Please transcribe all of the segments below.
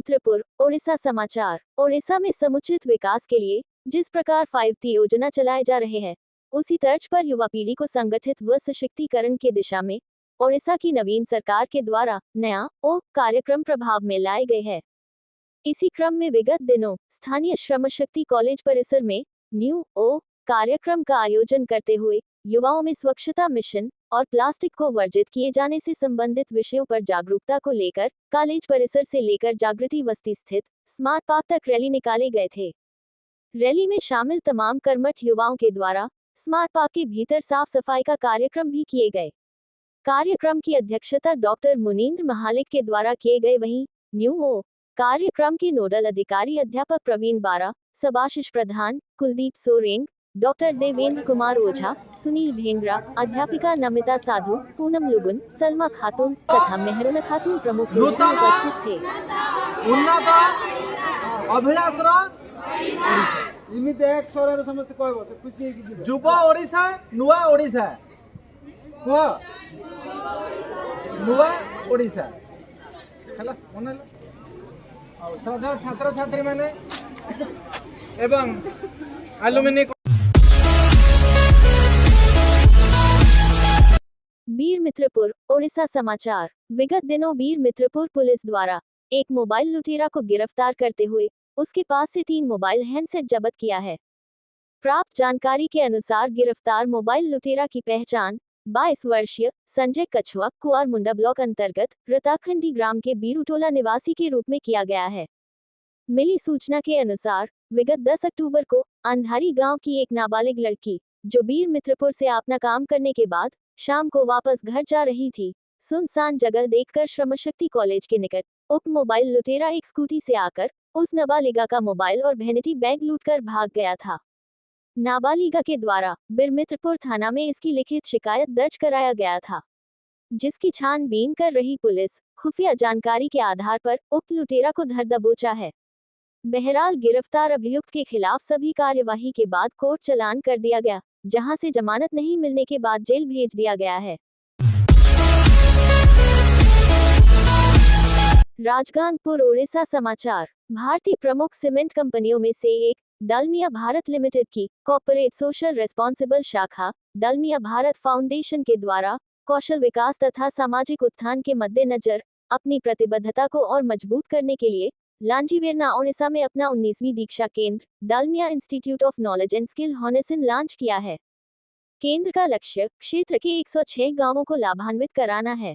मित्रपुर, ओडिशा समाचार। ओडिशा में समुचित विकास के लिए जिस प्रकार 5T योजना चलाए जा रहे हैं, उसी तर्ज पर युवा पीढ़ी को संगठित व सशक्तिकरण की दिशा में ओडिशा की नवीन सरकार के द्वारा नया कार्यक्रम प्रभाव में लाए गए हैं। इसी क्रम में विगत दिनों स्थानीय श्रमशक्ति कॉलेज परिसर में न्यू कार्यक्रम का आयोजन करते हुए युवाओं में स्वच्छता मिशन और प्लास्टिक को वर्जित किए जाने से संबंधित विषयों पर जागरूकता को लेकर कॉलेज परिसर से लेकर जागृति बस्ती स्थित स्मार्ट पार्क तक रैली निकाले गए थे। रैली में शामिल तमाम कर्मठ युवाओं के द्वारा स्मार्ट पार्क के भीतर साफ सफाई का कार्यक्रम भी किए गए। कार्यक्रम की अध्यक्षता डॉक्टर मुनींद्र महालिक के द्वारा किए गए। वहीं न्यू कार्यक्रम के नोडल अधिकारी अध्यापक प्रवीण बारा, सबाशिष प्रधान, कुलदीप सोरेंग, डॉक्टर देवेंद्र कुमार ओझा, सुनील भेंगरा, अध्यापिका नमिता साधु, पूनम लुगुन, सलमा खातून तथा मेहरुन खातून प्रमुख रूप से उपस्थित थे। जुब ओडिशा नुआ ओडिशा नुआ ओडिशा छात्र छात्री माने एवं एलुमिनी। बीर मित्रपुर, ओडिशा समाचार। विगत दिनों बीर मित्रपुर पुलिस द्वारा एक मोबाइल लुटेरा को गिरफ्तार करते हुए उसके पास से 3 मोबाइल हैंडसेट जब्त किया है। प्राप्त जानकारी के अनुसार गिरफ्तार मोबाइल लुटेरा की पहचान 22 वर्षीय संजय कछुआ कुआर मुंडा ब्लॉक अंतर्गत रताखंडी ग्राम के बीरूटोला निवासी के रूप में किया गया है। मिली सूचना के अनुसार विगत 10 अक्टूबर को अंधारी गांव की एक नाबालिग लड़की जो बीर मित्रपुर से अपना काम करने के बाद शाम को वापस घर जा रही थी, सुनसान जगह देखकर श्रमशक्ति कॉलेज के निकट उक्त मोबाइल लुटेरा एक स्कूटी से आकर उस नाबालिगा का मोबाइल और वैनिटी बैग लूटकर भाग गया था। नाबालिगा के द्वारा बीर मित्रपुर थाना में इसकी लिखित शिकायत दर्ज कराया गया था, जिसकी छानबीन कर रही पुलिस खुफिया जानकारी के आधार पर उक्त लुटेरा को धर दबोचा है। बहरहाल गिरफ्तार अभियुक्त के खिलाफ सभी कार्यवाही के बाद कोर्ट चालान कर दिया गया, जहां से जमानत नहीं मिलने के बाद जेल भेज दिया गया है। राजगांगपुर, ओडिशा समाचार। भारतीय प्रमुख सीमेंट कंपनियों में से एक डालमिया भारत लिमिटेड की कॉर्पोरेट सोशल रेस्पॉन्सिबल शाखा डालमिया भारत फाउंडेशन के द्वारा कौशल विकास तथा सामाजिक उत्थान के मद्देनजर अपनी प्रतिबद्धता को और मजबूत करने के लिए लांजीवेरना, ओडिशा में अपना 19वीं दीक्षा केंद्र Dalmia institute of knowledge and skill हॉनेसिन लॉन्च किया है। केंद्र का लक्ष्य क्षेत्र के 106 गांवों को लाभान्वित कराना है।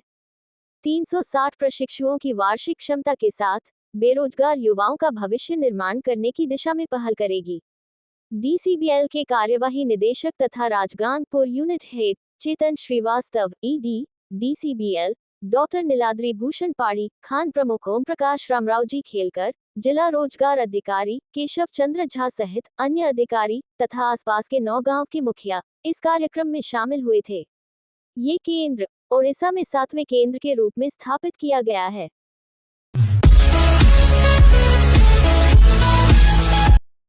360 प्रशिक्षुओं की वार्षिक क्षमता के साथ बेरोजगार युवाओं का भविष्य निर्माण करने की दिशा में पहल करेगी। डीसीबीएल के कार्यवाही निदेशक तथा राजगांगपुर यूनिट हेड चेतन श्रीवास्तव ईडी डीसीबीएल, डॉक्टर नीलाद्री भूषण पाड़ी, खान प्रमुख ओम प्रकाश रामराव जी खेलकर, जिला रोजगार अधिकारी केशव चंद्र झा सहित अन्य अधिकारी तथा आसपास के 9 गांव के मुखिया इस कार्यक्रम में शामिल हुए थे। ये केंद्र ओडिशा में 7वें केंद्र के रूप में स्थापित किया गया है।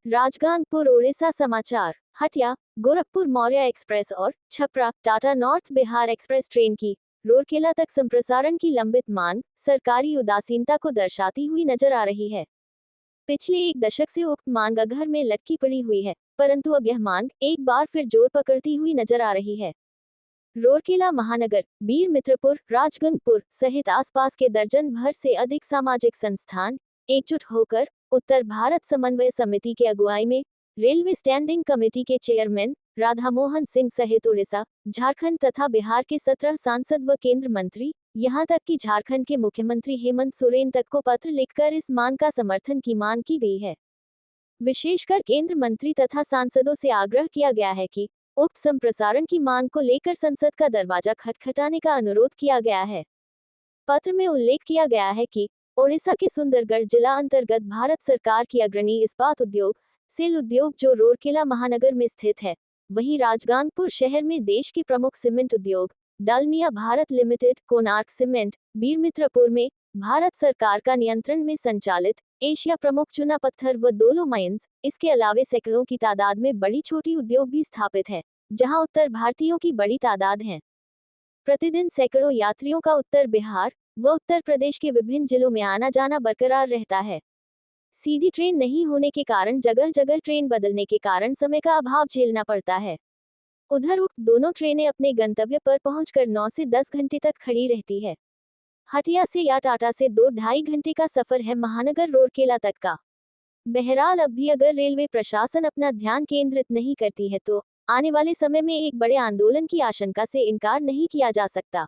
राजगांगपुर, ओडिशा समाचार। हटिया गोरखपुर मौर्य एक्सप्रेस और Chhapra Tata north Bihar express train की रूरकेला तक संप्रसारण की लंबित मांग सरकारी उदासीनता को दर्शाती हुई नजर आ रही है। पिछले 1 दशक से उक्त मांग अधर में लटकी पड़ी हुई है, परंतु अब यह मांग एक बार फिर जोर पकड़ती हुई नजर आ रही है। रूरकेला महानगर, बीर मित्रपुर, राजगंगपुर सहित आसपास के दर्जन भर से अधिक सामाजिक संस्थान एकजुट होकर उत्तर भारत समन्वय समिति के अगुवाई में रेलवे स्टैंडिंग कमेटी के चेयरमैन राधा मोहन सिंह सहित उड़ीसा, झारखंड तथा बिहार के 17 सांसद व केंद्र मंत्री, यहां तक कि झारखंड के मुख्यमंत्री हेमंत सोरेन तक को पत्र लिखकर इस मांग का समर्थन की मांग की गई है। विशेषकर केंद्र मंत्री तथा सांसदों से आग्रह किया गया है कि उक्त संप्रसारण की मांग को लेकर संसद का दरवाजा खटखटाने का अनुरोध किया गया है। पत्र में उल्लेख किया गया है कि ओडिशा के सुंदरगढ़ जिला अंतर्गत भारत सरकार की अग्रणी इस्पात उद्योग सेल उद्योग जो रूरकेला महानगर में स्थित है, वहीं राजगांगपुर शहर में देश के प्रमुख सीमेंट उद्योग डालमिया भारत लिमिटेड, कोणार्क सीमेंट, बीर मित्रपुर में भारत सरकार का नियंत्रण में संचालित एशिया प्रमुख चुना पत्थर व डोलोमाइंस, इसके अलावे सैकड़ों की तादाद में बड़ी छोटी उद्योग भी स्थापित है, जहां उत्तर भारतीयों की बड़ी तादाद है। प्रतिदिन सैकड़ों यात्रियों का उत्तर बिहार व उत्तर प्रदेश के विभिन्न जिलों में आना जाना बरकरार रहता है। सीधी ट्रेन नहीं होने के कारण जगह जगह ट्रेन बदलने के कारण समय का अभाव झेलना पड़ता है। उधर उक्त दोनों ट्रेनें अपने गंतव्य पर पहुंचकर 9 से 10 घंटे तक खड़ी रहती है। हटिया से या टाटा से 2-2.5 घंटे का सफर है महानगर रोडकेला तक का। बहरहाल अब भी अगर रेलवे प्रशासन अपना ध्यान केंद्रित नहीं करती है तो आने वाले समय में एक बड़े आंदोलन की आशंका से इनकार नहीं किया जा सकता।